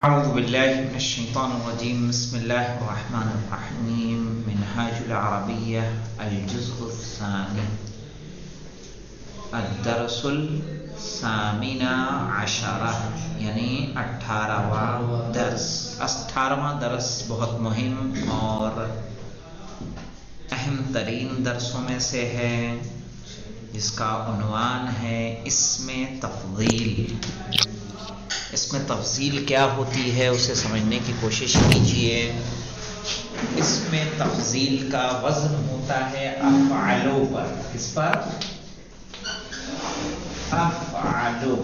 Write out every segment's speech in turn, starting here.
أعوذ بالله من الشيطان الرجيم. بسم الله الرحمن الرحيم. منهاج العربية الجزء الثاني الدرس الثامن عشر یعنی 18واں درس. 18واں درس بہت مہم اور اہم ترین درسوں میں سے ہے، جس کا عنوان ہے اسم تفضیل. اس میں تفضیل کیا ہوتی ہے اسے سمجھنے کی کوشش کیجیے. اس میں تفضیل کا وزن ہوتا ہے افعلو پر. کس پر؟ افعلو.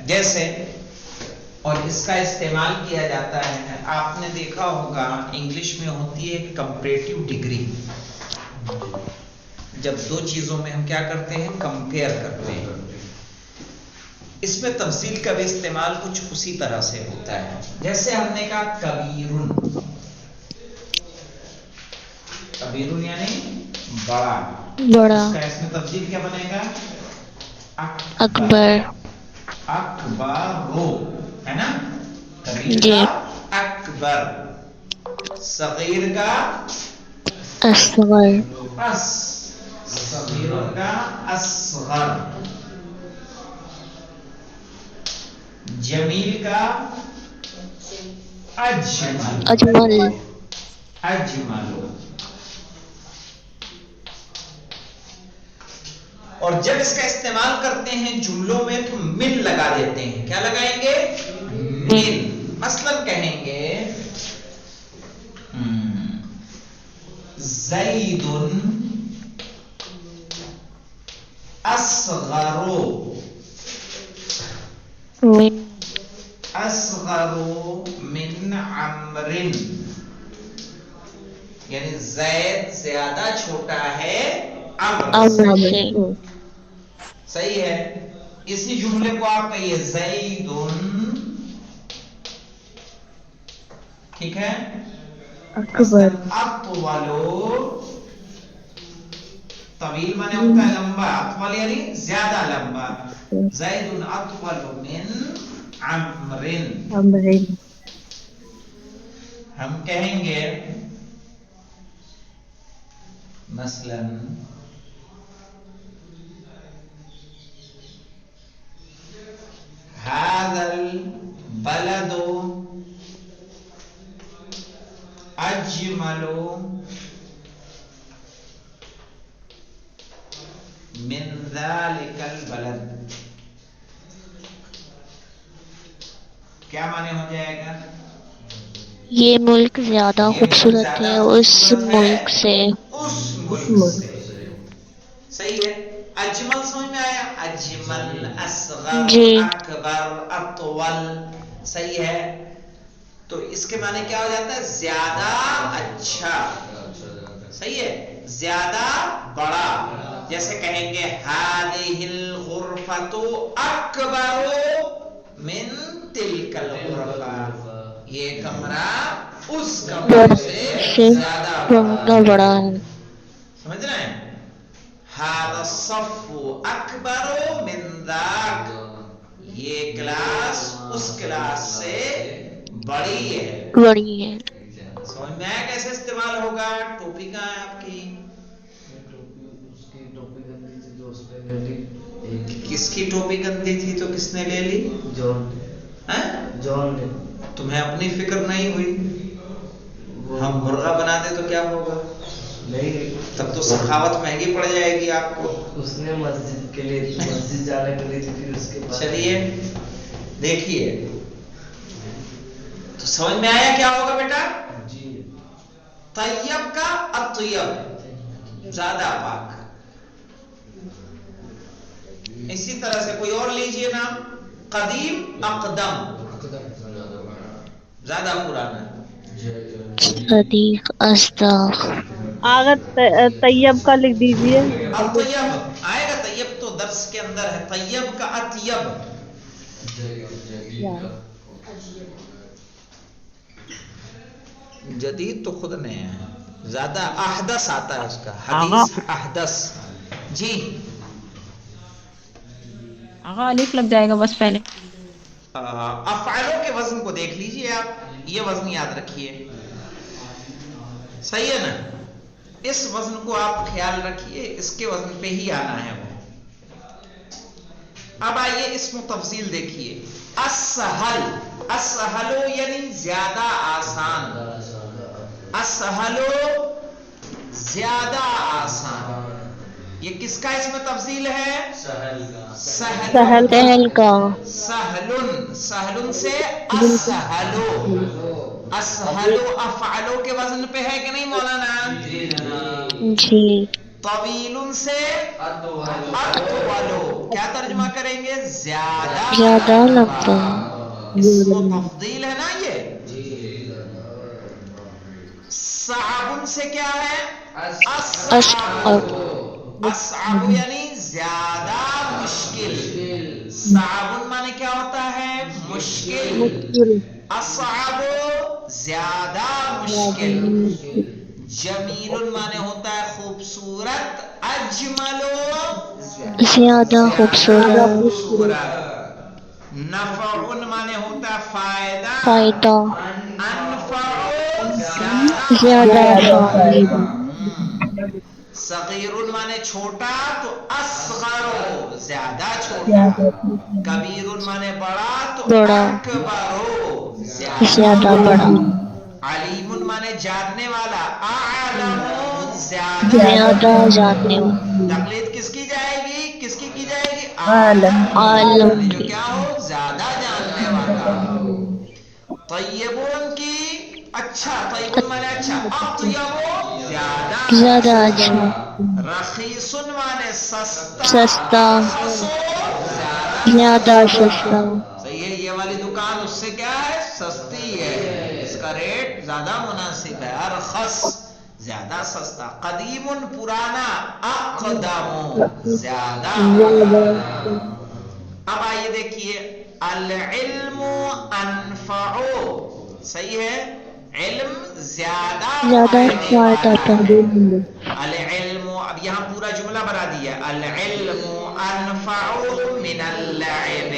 جیسے اور اس کا استعمال کیا جاتا ہے، آپ نے دیکھا ہوگا انگلش میں ہوتی ہے کمپیریٹیو ڈگری. جب دو چیزوں میں ہم کیا کرتے ہیں؟ کمپیئر کرتے ہیں. اس میں تفصیل کا بھی استعمال کچھ اسی طرح سے ہوتا ہے. جیسے ہم نے کہا کبیرن. کبیرن یعنی بڑا. اس کا اس میں تفصیل کیا بنے گا؟ اکبر. اکبرو ہے نا. کبیر کا اکبر، صغیر کا اصغر، صغیر کا اصغر، جمیل کا اجمل. اجمل. اور جب اس کا استعمال کرتے ہیں جملوں میں تو من لگا دیتے ہیں. کیا لگائیں گے؟ من. مثلا کہیں گے زید اصغر من عمر. یعنی زید زیادہ چھوٹا ہے عمر سے. صحیح ہے. اسی جملے کو آپ کہیے زید، ٹھیک ہے. اکبر، اطول. طویل مانے ہوتا ہے لمبا، اطول یعنی زیادہ لمبا. زید اطول من عمر. ہم کہیں گے مثلا هذا البلد اجمل من ذلك البلد. کیا معنی ہو جائے گا؟ یہ ملک زیادہ خوبصورت ہے اس ملک سے. صحیح ہے. اجمل سمجھ میں آیا؟ اجمل، اصغر، جی. اکبر، اطول. صحیح ہے. تو اس کے معنی کیا ہو جاتا ہے؟ زیادہ اچھا. صحیح ہے. زیادہ بڑا. جیسے کہیں گے هذه الغرفة اکبر من تلك الغرفة. یہ کمرہ اس کمرے سے زیادہ بڑا ہے. سمجھ رہے ہیں؟ هذا الصف اکبر من ذاک. یہ کلاس اس کلاس سے بڑی ہے. سمجھ میں آیا کیسے استعمال ہوگا؟ ٹوپی کہاں ہے آپ کی؟ کس کی ٹوپی گندی تھی تو کس نے لے لی؟ جون نے. تمہیں اپنی فکر نہیں ہوئی؟ ہم مرغا بنا دے تو کیا ہوگا؟ نہیں. تب تو سخاوت مہنگی پڑ جائے گی آپ کو. اس نے مسجد کے لیے مسجد جانے کے لیے پھر اس کے بعد. چلیے دیکھیے تو سمجھ میں آیا کیا ہوگا بیٹا؟ جی. طیب کا اطیب، زیادہ پاک. اسی طرح سے کوئی اور لیجئے نام. قدیم اقدم، زیادہ پرانا. صدیق اصدق. اگر طیب کا لکھ دیجئے. طیب آئے گا. طیب تو درس کے اندر ہے. طیب کا اطیب. جدید تو خود نیا ہے. زیادہ احدث آتا ہے اس کا، حدیث احدث. جی آغا الف لگ جائے گا بس پہلے. افعالوں کے وزن کو دیکھ لیجئے آپ، یہ وزن یاد رکھیے، صحیح ہے نا؟ اس وزن کو آپ خیال رکھیے، اس کے وزن پہ ہی آنا ہے وہ. اب آئیے اسم و تفضیل دیکھیے. اسہل، اسہلو یعنی زیادہ آسان، اسہلو زیادہ آسان. یہ کس کا اسم تفضیل ہے؟ سہل. سہل کا. سہل کا. سہلن، سہلن سے اسہلو، اسہلو افعلو کے وزن پہ ہے کہ نہیں مولانا؟ جی. طویل سے اطولو، کیا ترجمہ کریں گے؟ زیادہ زیادہ لمبا. لمبا. اسم و تفضیل ہے نا یہ. صعب سے کیا ہے؟ اصعب. اصعب یعنی زیادہ مشکل. صعب معنی کیا ہوتا ہے؟ مشکل. اصعب زیادہ مشکل. جمیل معنی ہوتا ہے خوبصورت. اجمل زیادہ خوبصورت. خوبصورت. نفع معنی ہوتا ہے فائدہ. فائدہ. انفع زیادہ زیادہ فائدہ. صغیر معنی چھوٹا تو اصغر زیادہ چھوٹا. کبیر معنی بڑا تو بڑا. اکبر زیادہ زیادہ بڑا. علیم معنی جاننے والا. اعلم زیادہ زیادہ جاننے والا. تقلید کس کی جائے گی؟ کس کی جائے گی؟ عالم جو کی. کیا ہو؟ زیادہ جاننے والا. طیبون کی، اچھا، طیبون مانے اچھا. اطیب زیادہ زیادہ اچھا. اچھا. رخیصن مانے سستا. سستا. ارخص زیادہ سستا. صحیح ہے. یہ والی دکان اس سے کیا ہے؟ سستی ہے، اس کا ریٹ زیادہ مناسب ہے. ارخص زیادہ سستا. قدیم پرانا. اقدم زیادہ. اب آئیے دیکھیے. العلم انفع، صحیح ہے، علم زیادہ فائدے فائدہ والا تھا. ہے. العلم، اب یہاں پورا جملہ بنا دیا. العلم انفع من اللعب،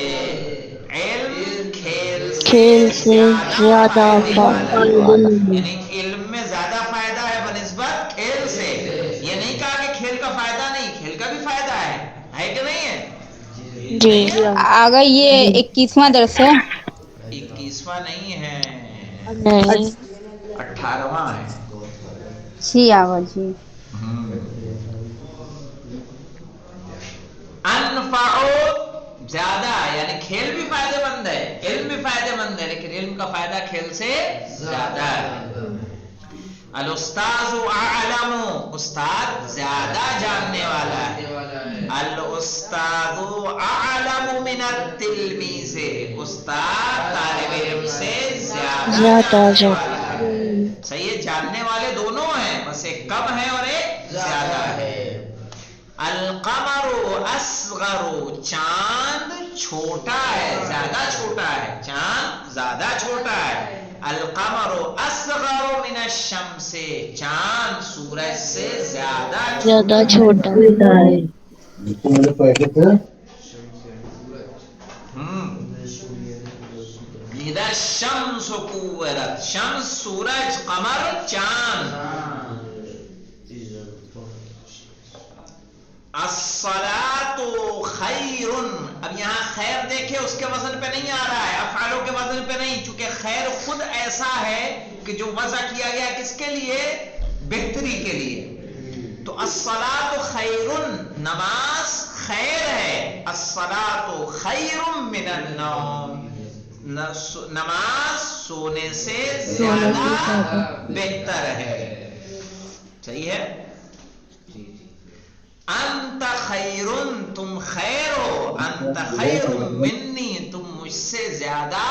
علم کھیل کھیل سے سے زیادہ زیادہ فائدے والا فائدہ ہے. والا. یعنی علم میں زیادہ فائدہ ہے بنسبت کھیل سے. یہ نہیں کہا کہ کھیل کا فائدہ نہیں، کھیل کا بھی فائدہ ہے کہ نہیں ہے؟ جی. آگا یہ 21واں درس ہے. 21واں نہیں ہے، نہیں. 18واں ہے. جی آگا جی. انفع زیادہ، یعنی کھیل بھی فائدے مند ہے، علم بھی فائدے مند ہے، لیکن علم کا فائدہ کھیل سے زیادہ ہے. الاستاذ اعلم، استاد زیادہ جاننے والا ہے. الاستاذ اعلم من التلمیذ، استاد طالب علم سے زیادہ جاننے والا ہے. صحیح ہے، جاننے والے دونوں ہیں، بس ایک کم ہے اور ایک زیادہ ہے. القمر اصغر، چاند چھوٹا ہے، زیادہ چھوٹا ہے، چاند زیادہ چھوٹا ہے. القمر اصغر من الشمس، چاند سورج سے زیادہ زیادہ چھوٹا چھوٹا. ہے. اذا الشمس کورت، شمس سورج، قمر چاند. الصلاۃ خیر، اب یہاں خیر دیکھیں اس کے وزن پہ نہیں آ رہا ہے، افعالوں کے وزن پہ نہیں، چونکہ خیر خود ایسا ہے کہ جو وضع کیا گیا کس کے لیے؟ بہتری کے لیے. تو الصلاۃ خیر، نماز خیر ہے. الصلاۃ خیر من النوم، نماز سونے سے زیادہ بہتر ہے. صحیح ہے. انت خیر، تم خیر ہو. انت خیر منی، تم مجھ سے زیادہ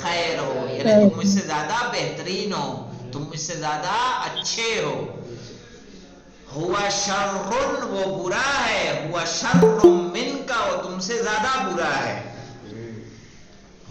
خیر ہو، یعنی تم مجھ سے زیادہ بہترین ہو، تم مجھ سے زیادہ اچھے ہو. ہوا شر، وہ برا ہے. ہوا شر من کا، وہ تم سے زیادہ برا ہے.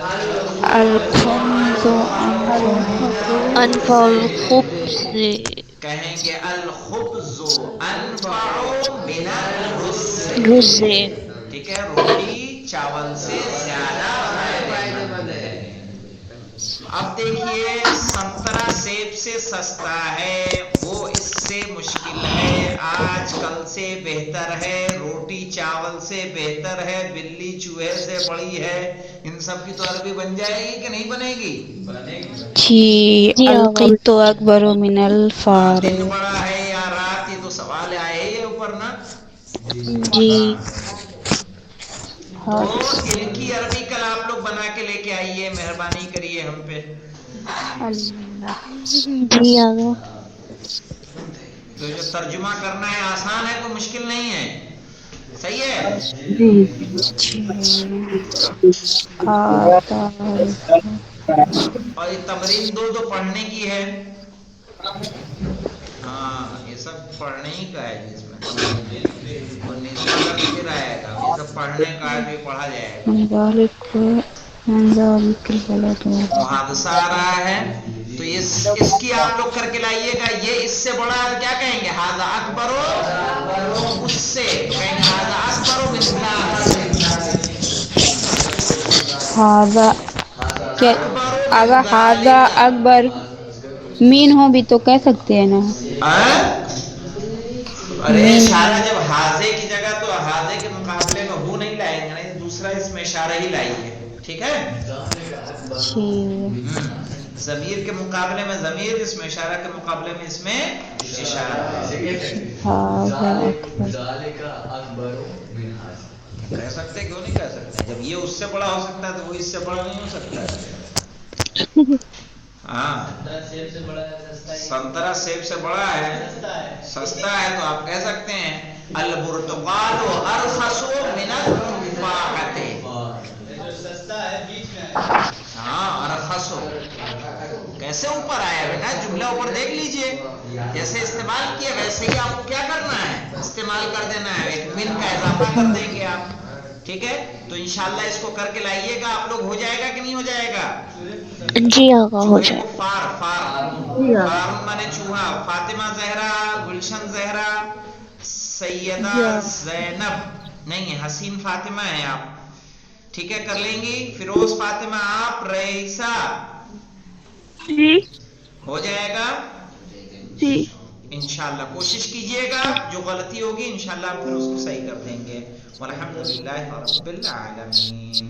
الخبز أنفع الخبز کہیں گے الخبز انفع من الرز، رز، ٹھیک ہے، روٹی چاول سے زیادہ فائدہ مند ہے۔ اب دیکھیے سنترا سیب سے سستا ہے، وہ اس سے مشکل ہے، آج کل سے بہتر ہے، روٹی چاول سے بہتر ہے، بلی چوہے سے بڑی ہے، ان سب کی تو عربی بن جائے گی کہ نہیں بنے گی؟ جی جی آغا، القط اکبر من ہاں، الفار۔ دن بڑا ہے یا رات، یہ تو سوال آئے ہی ہے اوپر نا۔ جی ہاں، ہاں تو ان کی عربی کل آپ لوگ بنا کے لے کے آئیے، مہربانی کریے ہم پہ۔ اللہ جی آغا، تو جو ترجمہ کرنا ہے آسان ہے، کوئی مشکل نہیں ہے، صحیح ہے؟ آتا اور یہ تمرین دو پڑھنے کی ہے، ہاں یہ سب پڑھنے ہی کا ہے جس میں تمرین، اور نسبہ لفظ پھر آئے گا، یہ سب پڑھنے کا ہے، جو پڑھا جائے گا۔ ذالک من ذالک البلد۔ محادثہ آ رہا ہے تو اس کی آپ لوگ کر کے لائیے گا، یہ اس سے بڑا ہے کیا کہیں گے؟ ھذا اکبر، اس سے تو کہیں گے ھذا اکبر من ذاک، ہاذا کیا اکبر آگا من ہاذا ذالک۔ اکبر مین ہو بھی تو کہہ سکتے ہیں نا۔ ارے مین اشارہ جب حاضے کی جگہ تو حاضے کے مقابلے میں ہو نہیں لائیں گے، نہیں دوسرا اس میں اشارہ ہی لائیے، ٹھیک ہے؟ ضمیر کے مقابلے میں ضمیر، اس میں اشارہ کے مقابلے میں اس میں اشارہ۔ ہاذا اکبر کہہ سکتے کیوں نہیں کہہ سکتے؟ جب یہ اس سے بڑا ہو سکتا ہے تو وہ اس سے بڑا نہیں ہو سکتا ہے؟ ہاں، سنترا سیب سے بڑا ہے، سستا ہے، تو آپ کہہ سکتے ہیں البرتقال ارخص من التفاحۃ۔ ہاں ارخص کیسے اوپر آیا بیٹا، جملہ اوپر دیکھ لیجئے، جیسے استعمال کیا ویسے ہی آپ کو کیا کرنا ہے، استعمال کر دینا ہے، ایک من کا اضافہ کر دیں گے آپ، ٹھیک ہے؟ تو انشاءاللہ اس کو کر کے لائیے گا آپ لوگ، ہو جائے گا کہ نہیں ہو جائے گا؟ جی آغا، ہو چوہے جائے کو فار مانے چوہا، فاطمہ زہرا، گلشن زہرا، سیدہ زینب نہیں ہے، حسین فاطمہ ہے آپ، ٹھیک ہے؟ کر لیں گی، فیروز فاطمہ آپ، رئیسہ، جی ہو جائے گا جی انشاءاللہ۔ کوشش کیجئے گا، جو غلطی ہوگی انشاءاللہ ہم پھر اس کو صحیح کر دیں گے۔ والحمدللہ رب العالمین۔